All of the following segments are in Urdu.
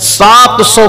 700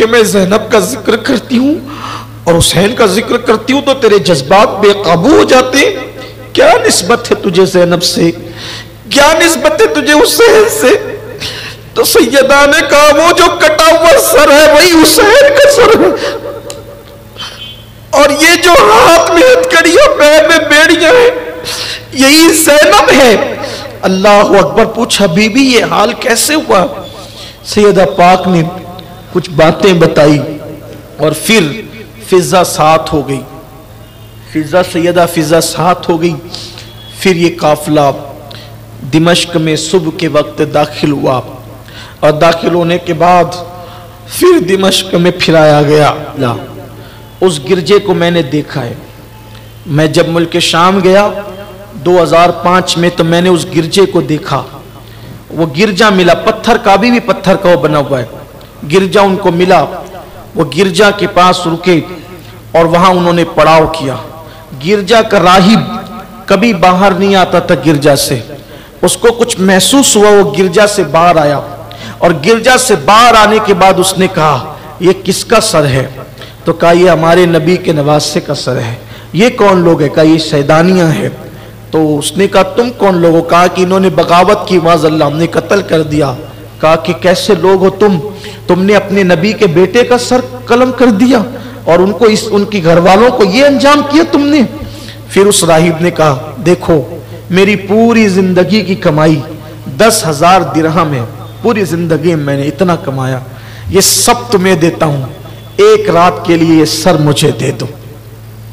کہ میں زینب کا ذکر کرتی ہوں اور حسین کا ذکر کرتی ہوں تو تیرے جذبات بے قابو ہو جاتے ہیں؟ کیا نسبت ہے تجھے زینب سے؟ کیا نسبت ہے تجھے حسین سے؟ تو سیدہ نے کہا وہ جو کٹا ہوا سر ہے وہی حسین کا سر ہے، اور یہ جو ہاتھ میں ہتھکڑیاں پیر میں بیڑیاں ہیں یہی زینب ہے۔ اللہ اکبر۔ پوچھا بی بی یہ حال کیسے ہوا؟ سیدہ پاک نے کچھ باتیں بتائی اور پھر فضا ساتھ ہو گئی، سیدہ فضا ساتھ ہو گئی۔ پھر یہ قافلہ دمشق میں صبح کے وقت داخل ہوا اور داخل ہونے کے بعد پھر دمشق میں پھرایا گیا۔ اس گرجے کو میں نے دیکھا ہے، میں جب ملک شام گیا 2005 میں تو میں نے اس گرجے کو دیکھا۔ وہ گرجا ملا، پتھر کا بھی پتھر کا وہ بنا ہوا ہے، گرجا ان کو ملا۔ وہ گرجا کے پاس رکے اور وہاں انہوں نے پڑاؤ کیا۔ گرجا کا راہب کبھی باہر نہیں آتا تھا گرجا سے، اس کو کچھ محسوس ہوا، وہ گرجا سے باہر آیا اور گرجا سے باہر آنے کے بعد اس نے کہا یہ کس کا سر ہے؟ تو کہا یہ ہمارے نبی کے نواسے کا سر ہے۔ یہ کون لوگ ہے؟ کہا یہ شیطانیاں ہیں۔ تو اس نے کہا تم کون لوگ ہو؟ کہا کہ انہوں نے بغاوت کی، معاذ اللہ ہم نے قتل کر دیا۔ کہا کہ کیسے لوگ ہو تم نے اپنے نبی کے بیٹے کا سر قلم کر دیا اور ان کی گھر والوں کو یہ انجام کیا تم نے؟ پھر اس راہب نے کہا دیکھو میری پوری زندگی کی کمائی 10,000 درہم ہے، پوری زندگی میں نے اتنا کمایا، یہ سب تمہیں دیتا ہوں، ایک رات کے لیے یہ سر مجھے دے دو،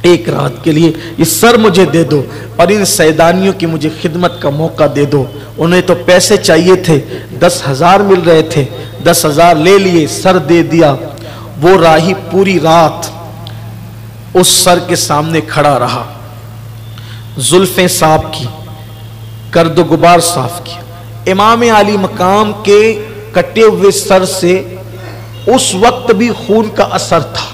ایک رات کے لیے یہ سر مجھے دے دو اور ان سیدانیوں کی مجھے خدمت کا موقع دے دو۔ انہیں تو پیسے چاہیے تھے، 10,000 مل رہے تھے، 10,000 لے لیے، سر دے دیا۔ وہ راہب پوری رات اس سر کے سامنے کھڑا رہا، زلفیں صاف کی، گرد و غبار صاف کیا۔ امام علی مقام کے کٹے ہوئے سر سے اس وقت بھی خون کا اثر تھا،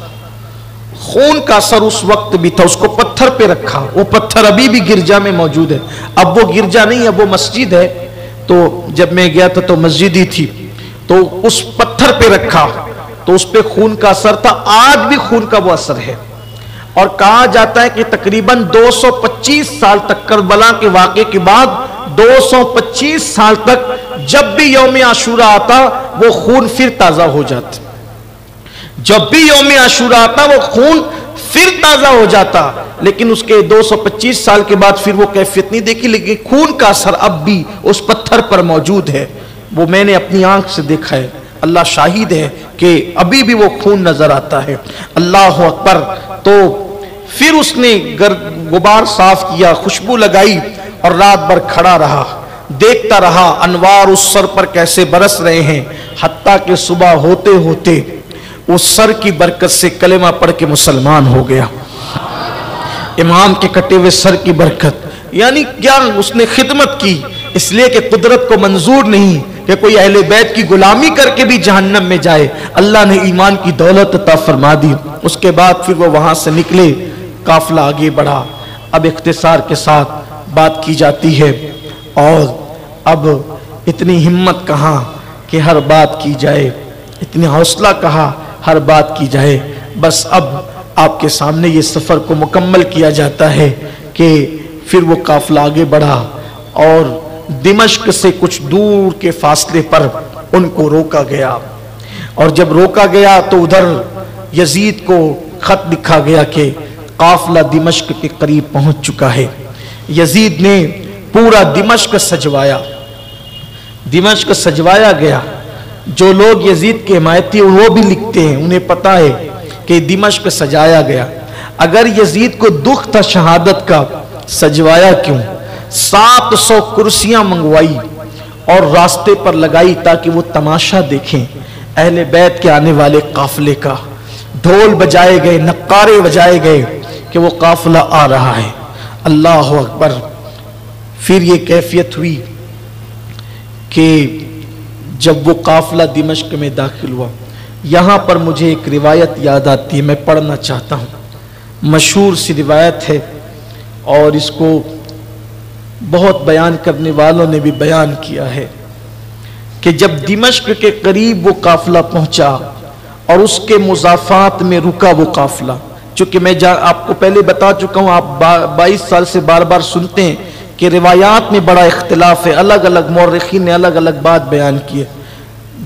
خون کا اثر اس وقت بھی تھا۔ اس کو پتھر پہ رکھا، وہ پتھر ابھی بھی گرجا میں موجود ہے، اب وہ گرجا نہیں، اب وہ مسجد ہے۔ تو جب میں گیا تھا تو مسجد ہی تھی، تو اس پتھر پہ رکھا تو اس پہ خون کا اثر تھا، آج بھی خون کا وہ اثر ہے۔ اور کہا جاتا ہے کہ تقریباً 225 سال تک، کربلا کے واقعے کے بعد 225 سال تک جب بھی یوم عاشورہ آتا وہ خون پھر تازہ ہو جاتا، جب بھی یوم عاشورہ آتا وہ خون پھر تازہ ہو جاتا، لیکن اس کے 225 سال کے بعد پھر وہ کیفیت نہیں دیکھی، لیکن خون کا اثر اب بھی اس پتھر پر موجود ہے، وہ میں نے اپنی آنکھ سے دیکھا ہے، اللہ شاہد ہے کہ ابھی بھی وہ خون نظر آتا ہے۔ اللہ اکبر۔ تو پھر اس نے غبار صاف کیا، خوشبو لگائی اور رات بھر کھڑا رہا، دیکھتا رہا انوار اس سر پر کیسے برس رہے ہیں، حتیٰ کہ صبح ہوتے ہوتے اس سر کی برکت سے کلمہ پڑھ کے مسلمان ہو گیا، امام کے کٹے ہوئے سر کی برکت۔ یعنی کیا اس نے خدمت کی، اس لیے کہ قدرت کو منظور نہیں کہ کوئی اہل بیت کی غلامی کر کے بھی جہنم میں جائے، اللہ نے ایمان کی دولت عطا فرما دی۔ اس کے بعد پھر وہ وہاں سے نکلے، قافلہ آگے بڑھا۔ اب اختصار کے ساتھ بات کی جاتی ہے اور اب اتنی ہمت کہاں کہ ہر بات کی جائے، اتنی حوصلہ کہاں ہر بات کی جائے، بس اب آپ کے سامنے یہ سفر کو مکمل کیا جاتا ہے کہ پھر وہ قافلہ آگے بڑھا اور دمشق سے کچھ دور کے فاصلے پر ان کو روکا گیا، اور جب روکا گیا تو ادھر یزید کو خط لکھا گیا کہ قافلہ دمشق کے قریب پہنچ چکا ہے۔ یزید نے پورا دمشق سجوایا، دمشق سجوایا گیا۔ جو لوگ یزید کے حمایتی وہ بھی لکھتے ہیں، انہیں پتا ہے کہ دمشق سجایا گیا۔ اگر یزید کو دکھ تھا شہادت کا، سجوایا کیوں؟ 700 کرسیاں منگوائی اور راستے پر لگائی تاکہ وہ تماشا دیکھیں اہل بیت کے آنے والے قافلے کا۔ ڈھول بجائے گئے، نقارے بجائے گئے کہ وہ قافلہ آ رہا ہے۔ اللہ اکبر۔ پھر یہ کیفیت ہوئی کہ جب وہ قافلہ دمشق میں داخل ہوا، یہاں پر مجھے ایک روایت یاد آتی ہے، میں پڑھنا چاہتا ہوں۔ مشہور سی روایت ہے اور اس کو بہت بیان کرنے والوں نے بھی بیان کیا ہے کہ جب دمشق کے قریب وہ قافلہ پہنچا اور اس کے مضافات میں رکا وہ قافلہ. چونکہ میں آپ کو پہلے بتا چکا ہوں، آپ 22 سال سے بار بار سنتے ہیں کہ روایات میں بڑا اختلاف ہے، الگ الگ مورخین نے الگ الگ بات بیان کی ہے.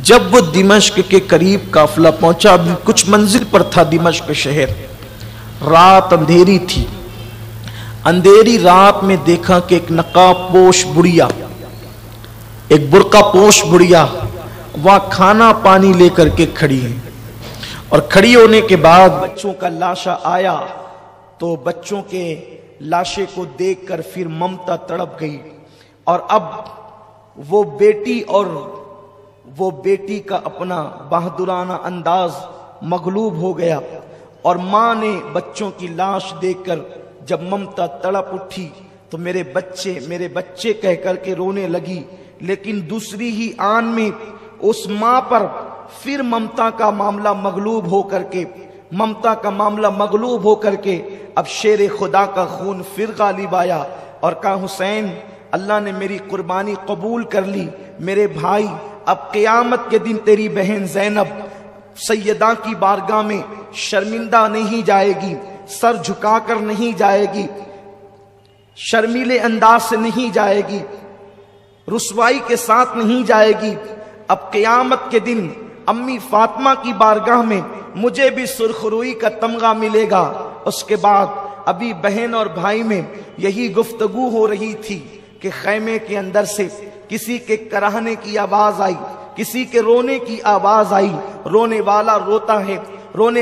جب وہ دمشق کے قریب قافلہ پہنچا، ابھی کچھ منزل پر تھا دمشق شہر، رات اندھیری تھی. اندھیری رات میں دیکھا کہ ایک نقاب پوش بڑھیا، ایک برقع پوش بڑھیا وہاں کھانا پانی لے کر کے کھڑی ہے. اور کھڑی ہونے کے بعد بچوں کا لاشا آیا تو بچوں کے لاشے کو دیکھ کر پھر ممتا تڑپ گئی. اور اب وہ بیٹی اور وہ بیٹی کا اپنا بہادرانہ انداز مغلوب ہو گیا. اور ماں نے بچوں کی لاش دیکھ کر جب ممتا تڑپ اٹھی تو میرے بچے کہہ کر کے رونے لگی. لیکن دوسری ہی آن میں اس ماں پر پھر ممتا کا معاملہ مغلوب ہو کر کے اب شیر خدا کا خون پھر غالب آیا اور کہا حسین اللہ نے میری قربانی قبول کر لی. میرے بھائی اب قیامت کے دن تیری بہن زینب سیدہ کی بارگاہ میں شرمندہ نہیں جائے گی، سر جھکا کر نہیں جائے گی، شرمیلے انداز سے نہیں جائے گی، رسوائی کے ساتھ نہیں جائے گی. اب قیامت کے دن امی فاطمہ کی بارگاہ میں مجھے بھی سرخروئی کا تمغہ ملے گا. اس کے بعد ابھی بہن اور بھائی میں یہی گفتگو ہو رہی تھی کہ خیمے کے اندر سے کسی کے کراہنے کی آواز آئی، کسی کے رونے کی آواز آئی. رونے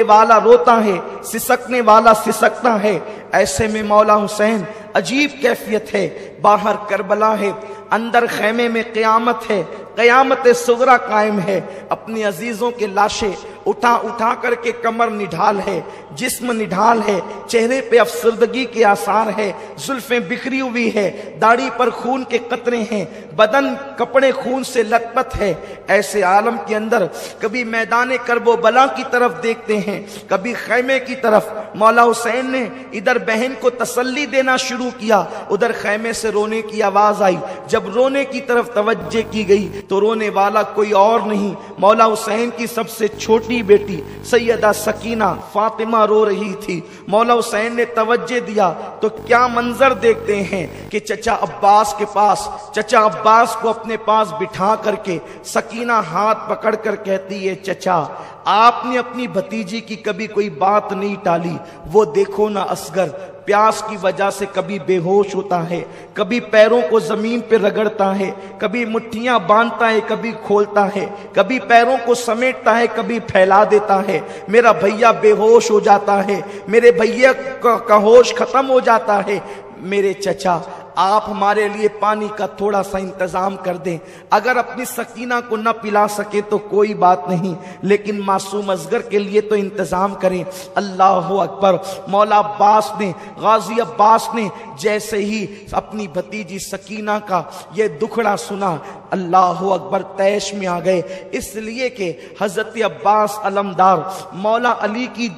والا روتا ہے، سسکنے والا سسکتا ہے. ایسے میں مولا حسین عجیب کیفیت ہے، باہر کربلا ہے، اندر خیمے میں قیامت ہے، قیامت صغرا قائم ہے. اپنی عزیزوں کے لاشیں اٹھا کر کے کمر نڈھال ہے، جسم نڈھال ہے، چہرے پہ افسردگی کے آثار ہے، زلفیں بکھری ہوئی ہے، داڑھی پر خون کے قطرے ہیں، بدن کپڑے خون سے لت پت ہے. ایسے عالم کے اندر کبھی میدان کرب و بلا کی طرف دیکھتے ہیں، کبھی خیمے کی طرف. مولا حسین نے ادھر بہن کو تسلی دینا شروع کیا، ادھر خیمے سے رونے کی آواز آئی. جب رونے کی طرف توجہ کی گئی تو رونے والا کوئی اور نہیں، مولا حسین کی سب سے چھوٹی بیٹی سیدہ سکینہ فاطمہ رو رہی تھی. مولا حسین نے توجہ دیا تو کیا منظر دیکھتے ہیں کہ چچا عباس کو اپنے پاس بٹھا کر کے سکینہ ہاتھ پکڑ کر کہتی ہے چچا آپ نے اپنی بھتیجی کی کبھی کوئی بات نہیں ٹالی. وہ دیکھو نا اصغر پیاس کی وجہ سے کبھی بے ہوش ہوتا ہے، کبھی پیروں کو زمین پہ رگڑتا ہے، کبھی مٹھیاں باندھتا ہے، کبھی کھولتا ہے، کبھی پیروں کو سمیٹتا ہے، کبھی پھیلا دیتا ہے. میرا بھیا بے ہوش ہو جاتا ہے، میرے بھیا کا ہوش ختم ہو جاتا ہے. میرے چچا آپ ہمارے لیے پانی کا تھوڑا سا انتظام کر دیں. اگر اپنی سکینہ کو نہ پلا سکے تو کوئی بات نہیں، لیکن معصوم اصغر کے لیے تو انتظام کریں. اللہ اکبر. مولا غازی عباس نے جیسے ہی اپنی بھتیجی سکینہ کا یہ دکھڑا سنا، اللہ اکبر تیش میں آ گئے. اس لیے کہ حضرت عباس علمدار مولا علی کی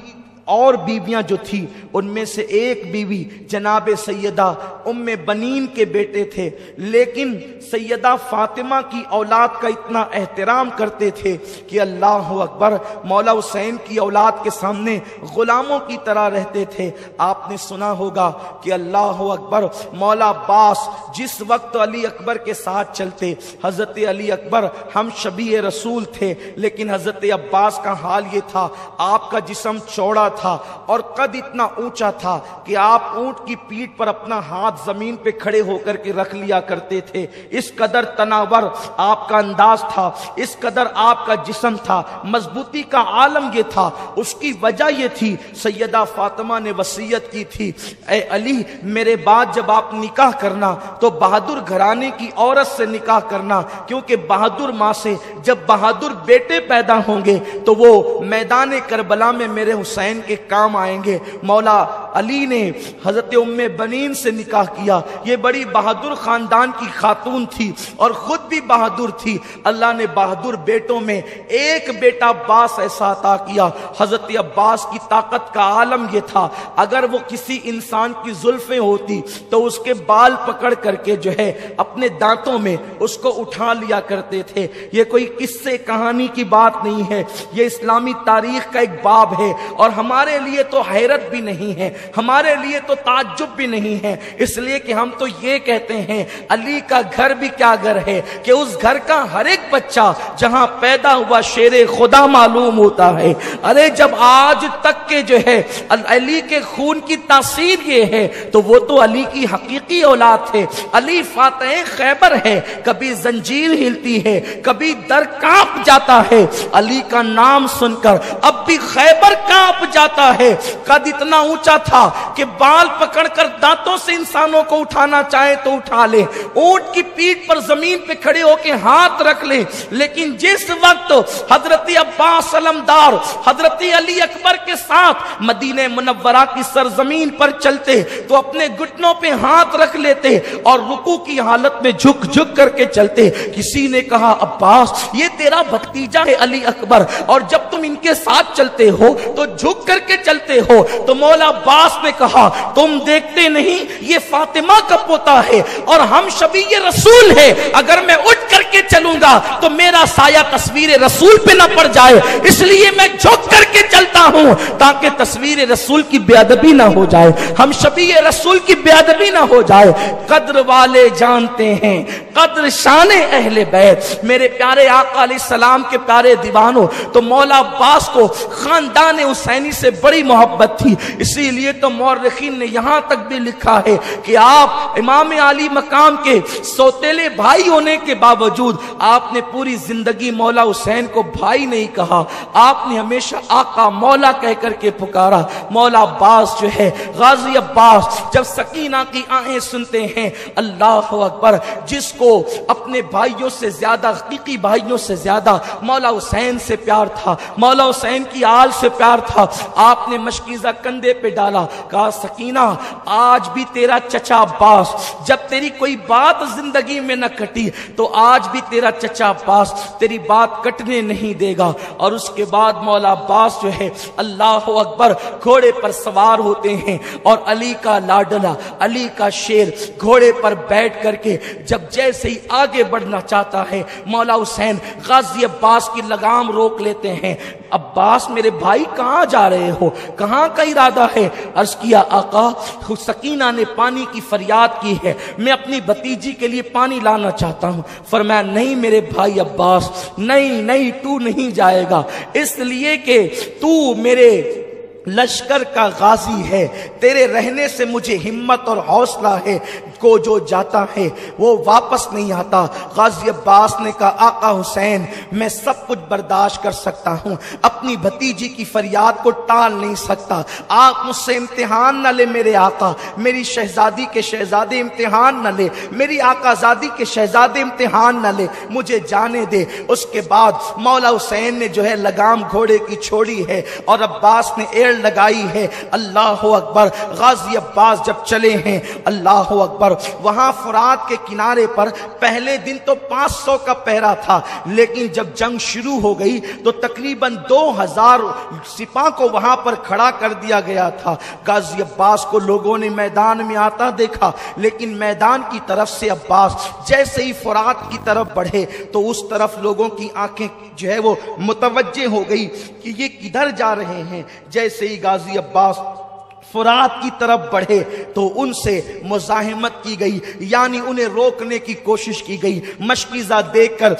اور بیویاں جو تھی ان میں سے ایک بیوی جناب سیدہ ام بنین کے بیٹے تھے، لیکن سیدہ فاطمہ کی اولاد کا اتنا احترام کرتے تھے کہ اللہ اکبر مولا حسین کی اولاد کے سامنے غلاموں کی طرح رہتے تھے. آپ نے سنا ہوگا کہ اللہ اکبر مولا عباس جس وقت علی اکبر کے ساتھ چلتے، حضرت علی اکبر ہم شبیہ رسول تھے، لیکن حضرت عباس کا حال یہ تھا آپ کا جسم چوڑا تھا اور قد اتنا اونچا تھا کہ آپ اونٹ کی پیٹھ پر اپنا ہاتھ زمین پہ کھڑے ہو کر کے رکھ لیا کرتے تھے. اس قدر تناور آپ کا انداز تھا، اس قدر آپ کا جسم تھا، مضبوطی کا عالم یہ تھا. اس کی وجہ یہ تھی سیدہ فاطمہ نے وصیت کی تھی اے علی میرے بعد جب آپ نکاح کرنا تو بہادر گھرانے کی عورت سے نکاح کرنا، کیونکہ بہادر ماں سے جب بہادر بیٹے پیدا ہوں گے تو وہ میدان کربلا میں میرے حسین کے کام آئیں گے. مولا علی نے حضرت ام بنین سے نکاح کیا. یہ بڑی بہادر خاندان کی خاتون تھی اور خود بھی بہادر تھی. اللہ نے بہادر بیٹوں میں ایک بیٹا عباس ایسا عطا کیا. حضرت عباس کی طاقت کا عالم یہ تھا، اگر وہ کسی انسان کی زلفیں ہوتی تو اس کے بال پکڑ کر کے جو ہے اپنے دانتوں میں اس کو اٹھا لیا کرتے تھے. یہ کوئی قصے کہانی کی بات نہیں ہے، یہ اسلامی تاریخ کا ایک باب ہے. اور ہمارے لیے تو حیرت بھی نہیں ہے، ہمارے لیے تو تعجب بھی نہیں ہے، اس لیے کہ ہم تو یہ کہتے ہیں علی کا گھر بھی کیا گھر ہے کہ اس گھر کا ہر ایک بچہ جہاں پیدا ہوا شیر خدا معلوم ہوتا ہے. ارے جب آج تک کے جو ہے علی کے خون کی تاثیر یہ ہے تو وہ تو علی کی حقیقی اولاد تھے. علی فاتح خیبر ہے، کبھی زنجیر ہلتی ہے، کبھی در کانپ جاتا ہے. علی کا نام سن کر اب بھی خیبر کانپ جاتا ہے. قد اتنا اونچا تھا کہ بال پکڑ کر دانتوں سے انسانوں کو اٹھانا چاہے تو اٹھا لے، اونٹ کی پیٹھ پر زمین پہ کھڑے ہو کے ہاتھ رکھ لے. لیکن جس وقت حضرت عباس علمدار حضرت علی اکبر کے ساتھ مدینہ منورہ کی سرزمین پر چلتے تو اپنے گھٹنوں پہ ہاتھ رکھ لیتے اور رکوع کی حالت میں جھک جھک کر کے چلتے. کسی نے کہا عباس یہ تیرا بھتیجا ہے علی اکبر، اور جب تم ان کے ساتھ چلتے ہو تو جھک کر کے چلتے ہو. تو مولا عباس نے کہا تم دیکھتے نہیں یہ فاطمہ کا پوتا ہے اور ہم شبیہ رسول ہے، اگر میں اٹھ کر کے چلوں گا تو میرا سایہ تصویر رسول پہ نہ پڑ جائے، اس لیے میں جھک کر کے چلتا ہوں تاکہ تصویر رسول کی بے ادبی نہ ہو جائے، ہم شبیہ رسول کی بے ادبی نہ ہو جائے. قدر والے جانتے ہیں قدر شان اہل بیت. میرے پیارے آقا علیہ السلام کے پیارے دیوانوں، تو مولا عباس کو خاندان حسینی سے بڑی محبت تھی. اسی لیے تو مورخین نے یہاں تک بھی لکھا ہے کہ آپ امام علی مقام کے سوتیلے بھائی ہونے کے باوجود آپ نے پوری زندگی مولا حسین کو بھائی نہیں کہا، آپ نے ہمیشہ آقا مولا کہہ کر کے پکارا. مولا عباس جو ہے غازی عباس جب سکینہ کی آہیں سنتے ہیں اللہ اکبر، جس کو اپنے بھائیوں سے زیادہ حقیقی بھائیوں سے زیادہ مولا حسین سے پیار تھا، مولا حسین کی آل سے پیار تھا، آپ نے مشکیزہ کندھے پہ ڈالا، کہا سکینہ آج بھی تیرا چچا عباس جب تیری کوئی بات زندگی میں نہ کٹی تو آج بھی تیرا چچا عباس تیری بات کٹنے نہیں دے گا. اور اس کے بعد مولا عباس جو ہے اللہ اکبر گھوڑے پر سوار ہوتے ہیں اور علی کا لاڈلا علی کا شیر گھوڑے پر بیٹھ کر کے جب جیسے ہی آگے بڑھنا چاہتا ہے مولا حسین غازی عباس کی لگام روک لیتے ہیں. عباس میرے بھائی کہاں جا رہے ہو، کہاں کا ارادہ ہے؟ عرض کیا آقا سکینہ نے پانی کی فریاد کی ہے، میں اپنی بھتیجی کے لیے پانی لانا چاہتا ہوں. فرمایا نہیں میرے بھائی عباس، نہیں تو نہیں جائے گا، اس لیے کہ تو میرے لشکر کا غازی ہے، تیرے رہنے سے مجھے ہمت اور حوصلہ ہے، کو جو جاتا ہے وہ واپس نہیں آتا. غازی عباس نے کہا آقا حسین میں سب کچھ برداشت کر سکتا ہوں، اپنی بھتیجی کی فریاد کو ٹال نہیں سکتا، آپ مجھ سے امتحان نہ لے میرے آقا، میری شہزادی کے شہزادے امتحان نہ لے، میری آقا زادی کے شہزادے امتحان نہ لے، مجھے جانے دے. اس کے بعد مولا حسین نے جو ہے لگام گھوڑے کی چھوڑی ہے اور عباس نے ایڑ لگائی ہے. اللہ اکبر. غازی عباس جب چلے ہیں اللہ اکبر، وہاں فرات کے کنارے پر پہلے دن تو 500 کا پہرا تھا، لیکن جب جنگ شروع ہو گئی تو تقریباً 2000 سپاہ کو وہاں پر کھڑا کر دیا گیا تھا. غازی عباس کو لوگوں نے میدان میں آتا دیکھا، لیکن میدان کی طرف سے عباس جیسے ہی فرات کی طرف بڑھے تو اس طرف لوگوں کی آنکھیں جو ہے وہ متوجہ ہو گئی کہ یہ کدھر جا رہے ہیں. جیسے ہی غازی عباس فرات کی طرف بڑھے تو ان سے مزاحمت کی گئی، یعنی انہیں روکنے کی کوشش کی گئی. مشکیزہ دیکھ کر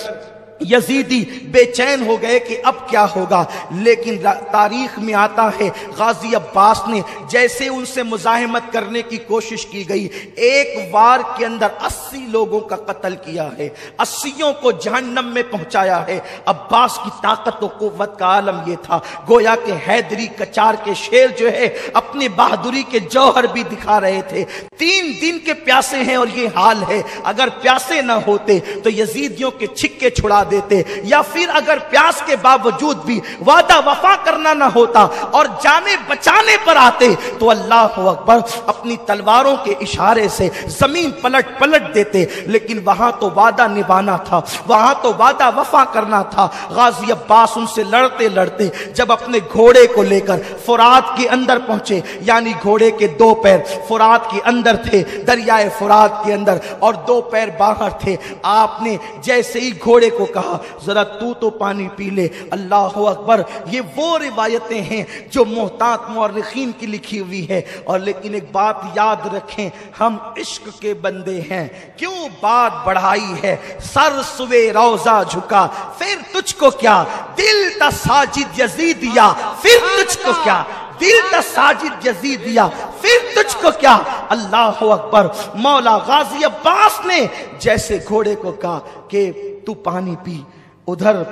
یزیدی بے چین ہو گئے کہ اب کیا ہوگا، لیکن تاریخ میں آتا ہے غازی عباس نے جیسے ان سے مزاحمت کرنے کی کوشش کی گئی، ایک وار کے اندر 80 لوگوں کا قتل کیا ہے، 80 کو جہنم میں پہنچایا ہے. عباس کی طاقت و قوت کا عالم یہ تھا، گویا کہ حیدری کچار کے شیر جو ہے اپنی بہادری کے جوہر بھی دکھا رہے تھے. 3 دن کے پیاسے ہیں اور یہ حال ہے، اگر پیاسے نہ ہوتے تو یزیدیوں کے چھکے چھڑا دیتے, یا پھر اگر پیاس کے باوجود بھی وعدہ وفا کرنا نہ ہوتا اور جانے بچانے پر آتے تو اللہ اکبر اپنی تلواروں کے اشارے سے زمین پلٹ دیتے. لیکن وہاں تو وعدہ نبھانا تھا, وہاں تو وعدہ وفا کرنا تھا. غازی عباس ان سے لڑتے لڑتے جب اپنے گھوڑے کو لے کر فرات کے اندر پہنچے, یعنی گھوڑے کے دو پیر فرات کے اندر تھے, دریائے فرات کے اندر, اور دو پیر باہر تھے, آپ نے جیسے ہی گھوڑے کو کہا ذرا تو پانی پی لے. اللہ اکبر, یہ وہ روایتیں ہیں جو محتاط مورخین کی لکھی ہوئی ہے. اور لیکن ایک بات یاد رکھیں, ہم عشق کے بندے ہیں, کیوں بات بڑھائی ہے, سر سوے روضہ جھکا پھر تجھ کو کیا, دل تا ساجد یزیدیا پھر تجھ کو کیا, دل تا ساجد یزیدیا پھر تجھ کو کیا. اللہ اکبر, مولا غازی عباس نے جیسے گھوڑے کو کہا کہ تو پانی پی, ادھر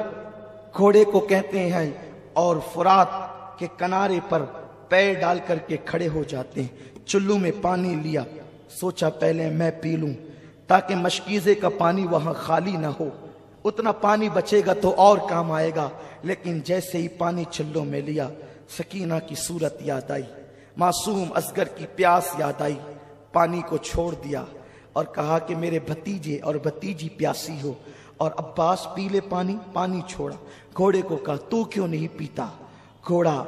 گھوڑے کو کہتے ہیں اور فرات کے کنارے پر پیر ڈال کر کے کھڑے ہو جاتے ہیں. چلو میں پانی لیا, سوچا پہلے میں پی لوں تاکہ مشکیزے کا پانی وہاں خالی نہ ہو, اتنا پانی بچے گا تو اور کام آئے گا. لیکن جیسے ہی پانی چلو میں لیا, سکینہ کی صورت یاد آئی, معصوم اصغر کی پیاس یاد آئی. پانی کو چھوڑ دیا اور کہا کہ میرے بھتیجے اور بھتیجی پیاسی ہو, اور عباس پی لے پانی. پانی چھوڑا, گھوڑے کو کہا تو کیوں نہیں پیتا. گھوڑا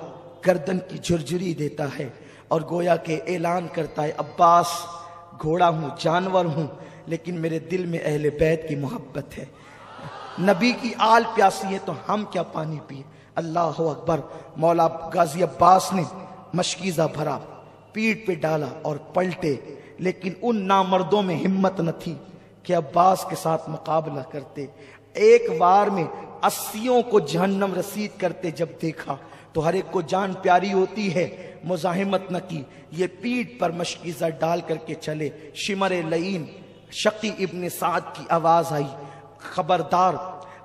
گردن کی جھرجھری دیتا ہے اور گویا کہ اعلان کرتا ہے, عباس گھوڑا ہوں, جانور ہوں, لیکن میرے دل میں اہل بیت کی محبت ہے, نبی کی آل پیاسی ہے تو ہم کیا پانی پیے. اللہ اکبر, مولا غازی عباس نے مشکیزہ بھرا, پیٹ پہ ڈالا اور پلٹے. لیکن ان نامردوں میں ہمت نہ تھی کہ عباس کے ساتھ مقابلہ کرتے. ایک وار میں 80 کو جہنم رسید کرتے جب دیکھا تو ہر ایک کو جان پیاری ہوتی ہے, مزاحمت نہ کی. یہ پیٹ پر مشکیزہ ڈال کر کے چلے. شمر لعین شقی ابن سعد کی آواز آئی, خبردار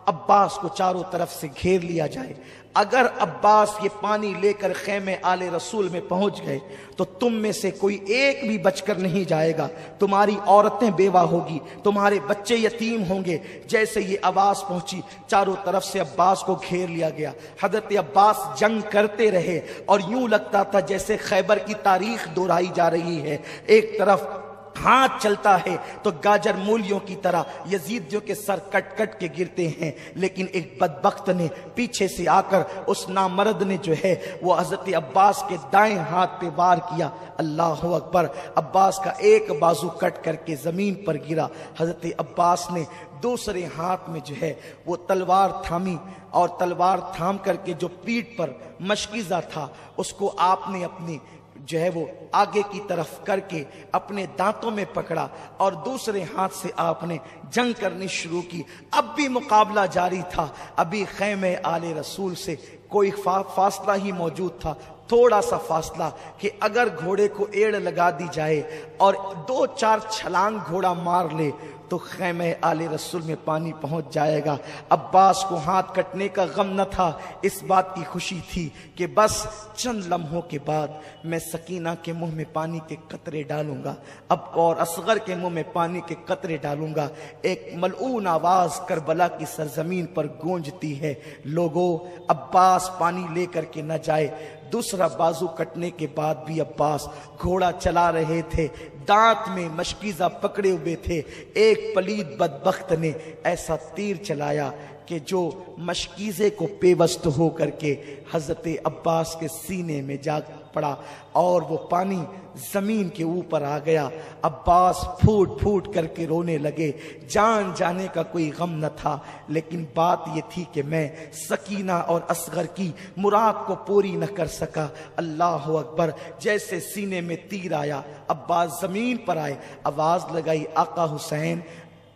عباس کو چاروں طرف سے گھیر لیا جائے. اگر عباس یہ پانی لے کر خیمے آل رسول میں پہنچ گئے تو تم میں سے کوئی ایک بھی بچ کر نہیں جائے گا, تمہاری عورتیں بیوہ ہوگی, تمہارے بچے یتیم ہوں گے. جیسے یہ آواز پہنچی چاروں طرف سے عباس کو گھیر لیا گیا. حضرت عباس جنگ کرتے رہے اور یوں لگتا تھا جیسے خیبر کی تاریخ دہرائی جا رہی ہے. ایک طرف ہاتھ چلتا ہے تو گاجر مولیوں کی طرح یزیدیوں کے سر کٹ کٹ کے گرتے ہیں. لیکن ایک بدبخت نے پیچھے سے آ کر اس نامرد نے جو ہے وہ حضرت عباس کے دائیں ہاتھ پہ وار کیا. اللہ اکبر, عباس کا ایک بازو کٹ کر کے زمین پر گرا. حضرت عباس نے دوسرے ہاتھ میں جو ہے وہ تلوار تھامی, اور تلوار تھام کر کے جو پیٹھ پر مشکیزہ تھا اس کو آپ نے اپنی جو ہے وہ آگے کی طرف کر کے اپنے دانتوں میں پکڑا, اور دوسرے ہاتھ سے آپ نے جنگ کرنی شروع کی. اب بھی مقابلہ جاری تھا. ابھی خیمے آل رسول سے کوئی فاصلہ ہی موجود تھا, تھوڑا سا فاصلہ کہ اگر گھوڑے کو ایڑ لگا دی جائے اور 2-4 چھلانگ گھوڑا مار لے تو خیمہ آل رسول میں پانی پہنچ جائے گا. عباس کو ہاتھ کٹنے کا غم نہ تھا, اس بات کی خوشی تھی کہ بس چند لمحوں کے بعد میں سکینہ کے منہ میں پانی کے قطرے ڈالوں گا, اب اور اصغر کے منہ میں پانی کے قطرے ڈالوں گا. ایک ملعون آواز کربلا کی سرزمین پر گونجتی ہے, لوگوں عباس پانی لے کر کے نہ جائے. دوسرا بازو کٹنے کے بعد بھی عباس گھوڑا چلا رہے تھے, دانت میں مشکیزہ پکڑے ہوئے تھے. ایک پلید بدبخت نے ایسا تیر چلایا کہ جو مشکیزے کو پیوست ہو کر کے حضرت عباس کے سینے میں جا پڑا اور وہ پانی زمین کے اوپر آ گیا. عباس پھوٹ پھوٹ کر کے رونے لگے. جان جانے کا کوئی غم نہ تھا, لیکن بات یہ تھی کہ میں سکینہ اور اصغر کی مراد کو پوری نہ کر سکا. اللہ اکبر, جیسے سینے میں تیر آیا عباس زمین پر آئے, آواز لگائی, آقا حسین,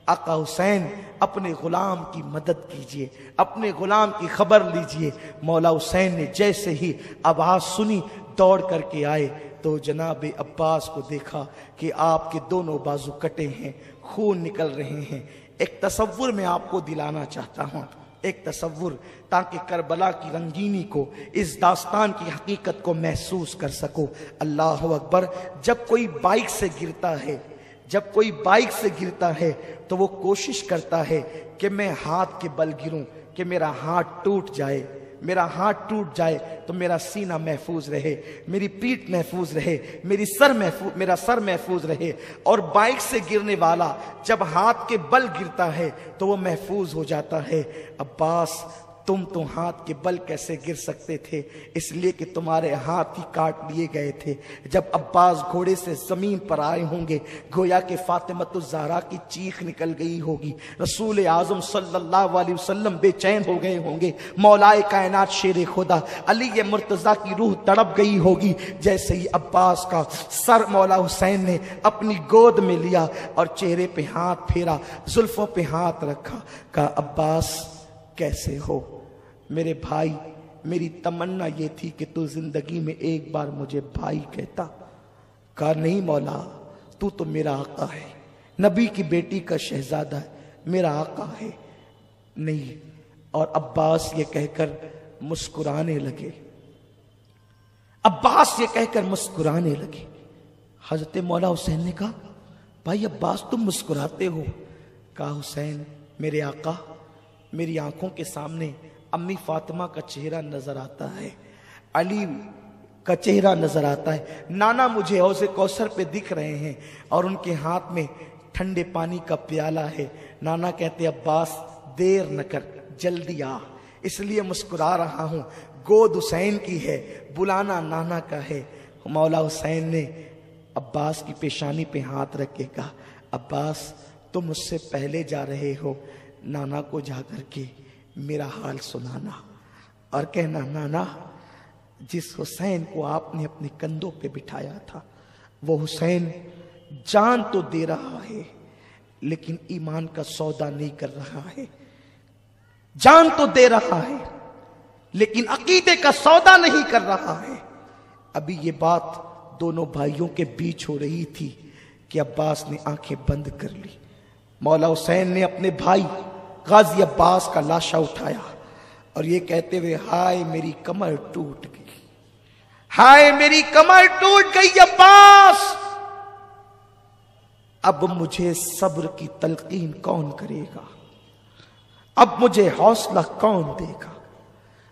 آقا حسین اپنے غلام کی مدد کیجئے, اپنے غلام کی خبر لیجئے. مولا حسین نے جیسے ہی آواز سنی دوڑ کر کے آئے تو جناب عباس کو دیکھا کہ آپ کے دونوں بازو کٹے ہیں, خون نکل رہے ہیں. ایک تصور میں آپ کو دلانا چاہتا ہوں, ایک تصور, تاکہ کربلا کی رنگینی کو, اس داستان کی حقیقت کو محسوس کر سکو. اللہ اکبر, جب کوئی بائک سے گرتا ہے, جب کوئی بائک سے گرتا ہے تو وہ کوشش کرتا ہے کہ میں ہاتھ کے بل گروں کہ میرا ہاتھ ٹوٹ جائے، میرا ہاتھ ٹوٹ جائے تو میرا سینہ محفوظ رہے، میری پیٹھ محفوظ رہے، میرا سر محفوظ رہے۔ اور بائک سے گرنے والا جب ہاتھ کے بل گرتا ہے تو وہ محفوظ ہو جاتا ہے۔ عباس تم تو ہاتھ کے بل کیسے گر سکتے تھے؟ اس لیے کہ تمہارے ہاتھ ہی کاٹ لیے گئے تھے۔ جب عباس گھوڑے سے زمین پر آئے ہوں گے گویا کہ فاطمۃ الزہرا کی چیخ نکل گئی ہوگی، رسول اعظم صلی اللہ علیہ وسلم بے چین ہو گئے ہوں گے، مولائے کائنات شیر خدا علی مرتضیٰ کی روح تڑپ گئی ہوگی۔ جیسے ہی عباس کا سر مولا حسین نے اپنی گود میں لیا اور چہرے پہ ہاتھ پھیرا، زلفوں پہ ہاتھ رکھا، کہا عباس کیسے ہو میرے بھائی؟ میری تمنا یہ تھی کہ تو زندگی میں ایک بار مجھے بھائی کہتا۔ کہا نہیں مولا، تو میرا آقا ہے، نبی کی بیٹی کا شہزادہ ہے، میرا آقا ہے۔ نہیں، اور عباس یہ کہہ کر مسکرانے لگے، عباس یہ کہہ کر مسکرانے لگے۔ حضرت مولا حسین نے کہا بھائی عباس تم مسکراتے ہو؟ کہا حسین میرے آقا، میری آنکھوں کے سامنے امی فاطمہ کا چہرہ نظر آتا ہے، علی کا چہرہ نظر آتا ہے، نانا مجھے حوض کوثر پہ دکھ رہے ہیں اور ان کے ہاتھ میں ٹھنڈے پانی کا پیالہ ہے۔ نانا کہتے عباس دیر نہ کر، جلدی آ، اس لیے مسکرا رہا ہوں، گود حسین کی ہے، بلانا نانا کا ہے۔ مولا حسین نے عباس کی پیشانی پہ ہاتھ رکھ کے کہا عباس تم مجھ سے پہلے جا رہے ہو، نانا کو جا کر کے میرا حال سنانا اور کہنا نانا جس حسین کو آپ نے اپنے کندھوں پہ بٹھایا تھا وہ حسین جان تو دے رہا ہے لیکن ایمان کا سودا نہیں کر رہا ہے، جان تو دے رہا ہے لیکن عقیدے کا سودا نہیں کر رہا ہے۔ ابھی یہ بات دونوں بھائیوں کے بیچ ہو رہی تھی کہ عباس نے آنکھیں بند کر لی۔ مولا حسین نے اپنے بھائی غازی عباس کا لاشا اٹھایا اور یہ کہتے ہوئے ہائے میری کمر ٹوٹ گئی، ہائے میری کمر ٹوٹ گئی عباس، اب مجھے صبر کی تلقین کون کرے گا، اب مجھے حوصلہ کون دے گا،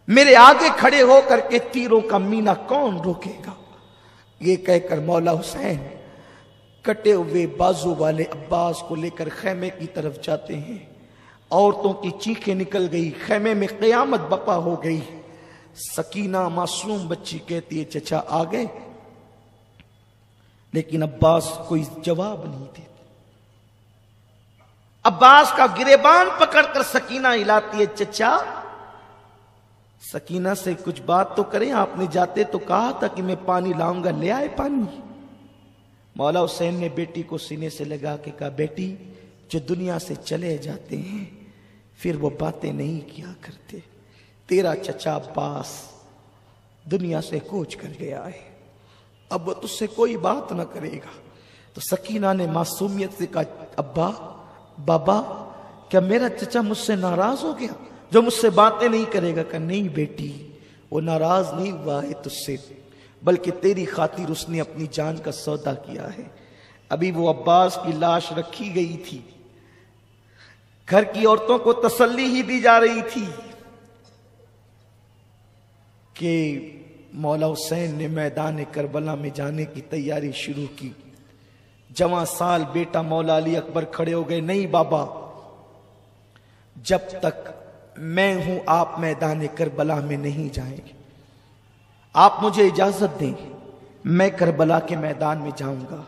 میرے آگے کھڑے ہو کر کے تیروں کا مینا کون روکے گا۔ یہ کہہ کر مولا حسین کٹے ہوئے بازو والے عباس کو لے کر خیمے کی طرف جاتے ہیں۔ عورتوں کی چیخیں نکل گئی، خیمے میں قیامت بپا ہو گئی۔ سکینہ معصوم بچی کہتی ہے چچا آ گئے، لیکن عباس کوئی جواب نہیں دیتے۔ عباس کا گریبان پکڑ کر سکینہ ہلاتی ہے چچا سکینہ سے کچھ بات تو کریں، آپ نے جاتے تو کہا تھا کہ میں پانی لاؤں گا، لے آئے پانی۔ مولا حسین نے بیٹی کو سینے سے لگا کے کہا بیٹی جو دنیا سے چلے جاتے ہیں پھر وہ باتیں نہیں کیا کرتے، تیرا چچا عباس دنیا سے کوچ کر گیا ہے، اب وہ تجھ سے کوئی بات نہ کرے گا۔ تو سکینہ نے معصومیت سے کہا ابا بابا کیا میرا چچا مجھ سے ناراض ہو گیا جو مجھ سے باتیں نہیں کرے گا؟ کہ نہیں بیٹی وہ ناراض نہیں ہوا ہے تجھ سے، بلکہ تیری خاطر اس نے اپنی جان کا سودا کیا ہے۔ ابھی وہ عباس کی لاش رکھی گئی تھی، گھر کی عورتوں کو تسلی ہی دی جا رہی تھی کہ مولا حسین نے میدان کربلا میں جانے کی تیاری شروع کی۔ جوان سال بیٹا مولا علی اکبر کھڑے ہو گئے، نہیں بابا جب تک میں ہوں آپ میدان کربلا میں نہیں جائیں گے، آپ مجھے اجازت دیں میں کربلا کے میدان میں جاؤں گا۔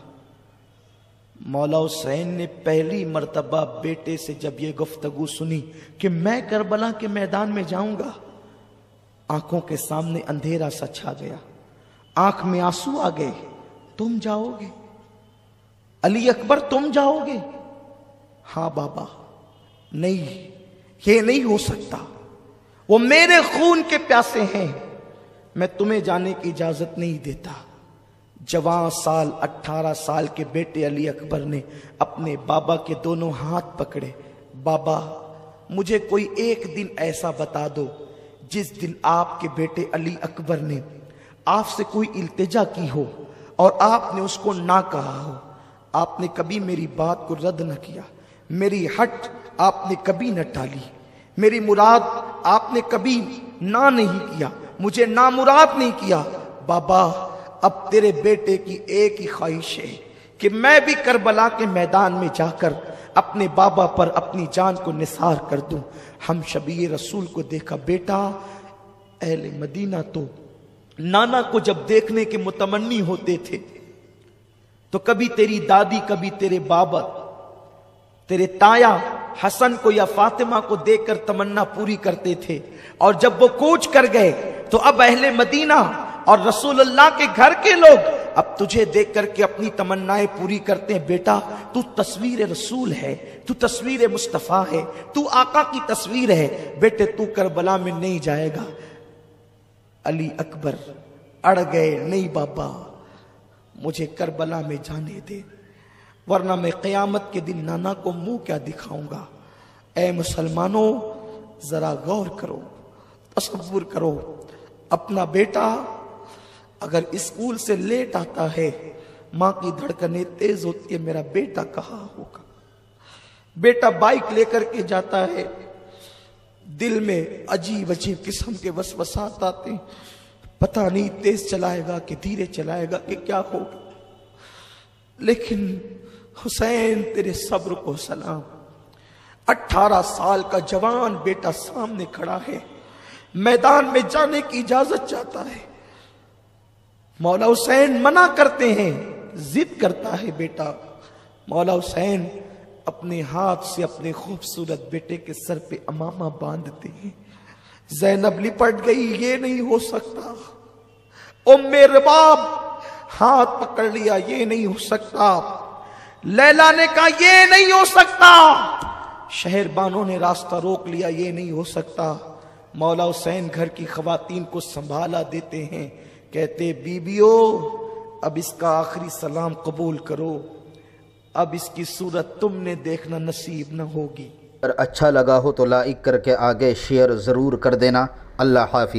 مولا حسین نے پہلی مرتبہ بیٹے سے جب یہ گفتگو سنی کہ میں کربلا کے میدان میں جاؤں گا، آنکھوں کے سامنے اندھیرا سا چھا گیا، آنکھ میں آنسو آ گئے۔ تم جاؤ گے علی اکبر، تم جاؤ گے؟ ہاں بابا، نہیں یہ نہیں ہو سکتا، وہ میرے خون کے پیاسے ہیں، میں تمہیں جانے کی اجازت نہیں دیتا۔ جوان سال 18 سال کے بیٹے علی اکبر نے اپنے بابا کے دونوں ہاتھ پکڑے، بابا مجھے کوئی ایک دن ایسا بتا دو جس دن آپ کے بیٹے علی اکبر نے آپ سے کوئی التجا کی ہو اور آپ نے اس کو نہ کہا ہو۔ آپ نے کبھی میری بات کو رد نہ کیا، میری ہٹ آپ نے کبھی نہ ٹالی، میری مراد آپ نے کبھی نہ نہیں کیا، مجھے نامراد نہیں کیا۔ بابا اب تیرے بیٹے کی ایک ہی خواہش ہے کہ میں بھی کربلا کے میدان میں جا کر اپنے بابا پر اپنی جان کو نثار کر دوں۔ ہم شبیہ رسول کو دیکھا، بیٹا اہل مدینہ تو نانا کو جب دیکھنے کے متمنی ہوتے تھے تو کبھی تیری دادی، کبھی تیرے بابا، تیرے تایا حسن کو یا فاطمہ کو دیکھ کر تمنا پوری کرتے تھے، اور جب وہ کوچ کر گئے تو اب اہل مدینہ اور رسول اللہ کے گھر کے لوگ اب تجھے دیکھ کر کے اپنی تمنائیں پوری کرتے ہیں۔ بیٹا تو تصویر رسول ہے، تو تصویر مصطفیٰ ہے، تو آقا کی تصویر ہے، بیٹے تو کربلا میں نہیں جائے گا۔ علی اکبر اڑ گئے، نہیں بابا مجھے کربلا میں جانے دے، ورنہ میں قیامت کے دن نانا کو منہ کیا دکھاؤں گا۔ اے مسلمانوں ذرا غور کرو، تصور کرو، اپنا بیٹا اگر اسکول سے لیٹ آتا ہے ماں کی دھڑکنیں تیز ہوتی ہے، میرا بیٹا کہاں ہوگا۔ بیٹا بائک لے کر کے جاتا ہے، دل میں عجیب عجیب قسم کے وسوسات آتے ہیں، پتہ نہیں تیز چلائے گا کہ دھیرے چلائے گا کہ کیا ہوگا۔ لیکن حسین تیرے صبر کو سلام، 18 سال کا جوان بیٹا سامنے کھڑا ہے، میدان میں جانے کی اجازت چاہتا ہے، مولا حسین منع کرتے ہیں، ضد کرتا ہے بیٹا۔ مولا حسین اپنے ہاتھ سے اپنے خوبصورت بیٹے کے سر پہ امامہ باندھتے ہیں۔ زینب لپٹ گئی، یہ نہیں ہو سکتا۔ ام رباب ہاتھ پکڑ لیا، یہ نہیں ہو سکتا۔ لیلا نے کہا یہ نہیں ہو سکتا۔ شہر بانوں نے راستہ روک لیا، یہ نہیں ہو سکتا۔ مولا حسین گھر کی خواتین کو سنبھالا دیتے ہیں، کہتے بیبیو اب اس کا آخری سلام قبول کرو، اب اس کی صورت تم نے دیکھنا نصیب نہ ہوگی۔ اگر اچھا لگا ہو تو لائک کر کے آگے شیئر ضرور کر دینا۔ اللہ حافظ۔